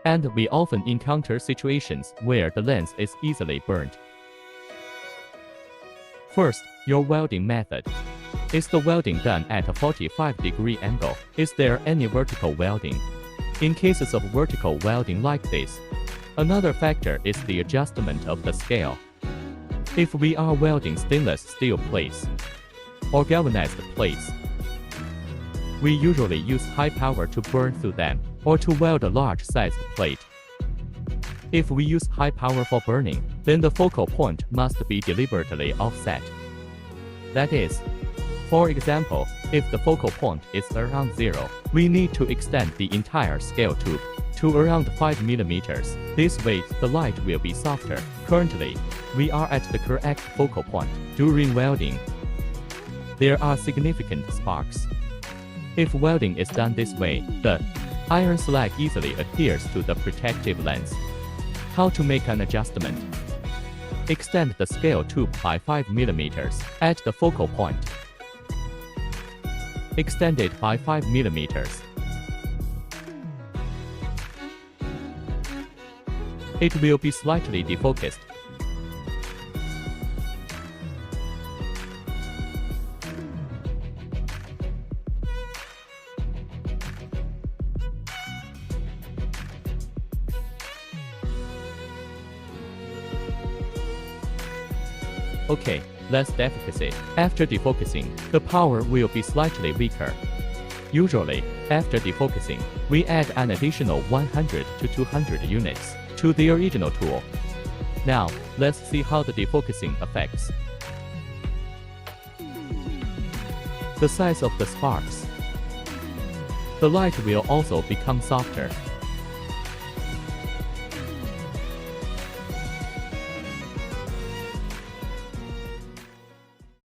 and we often encounter situations where the lens is easily burned. First, your welding method. Is the welding done at a 45-degree angle? Is there any vertical welding? In cases of vertical welding like this, another factor is the adjustment of the scale. If we are welding stainless steel plates or galvanized plates, we usually use high power to burn through them or to weld a large-sized plate. If we use high power for burning, then the focal point must be deliberately offset. That is, for example, if the focal point is around 0, we need to extend the entire scale tube to around 5 mm. This way, the light will be softer. Currently, we are at the correct focal point. During welding, there are significant sparks. If welding is done this way, the iron slag easily adheres to the protective lens. How to make an adjustment? Extend the scale tube by 5 mm at the focal point. Extend it by 5 mm. It will be slightly defocused. Okay, let's defocus it. After defocusing, the power will be slightly weaker. Usually, after defocusing, we add an additional 100 to 200 units to the original tool. Now, let's see how the defocusing affects the size of the sparks. The light will also become softer.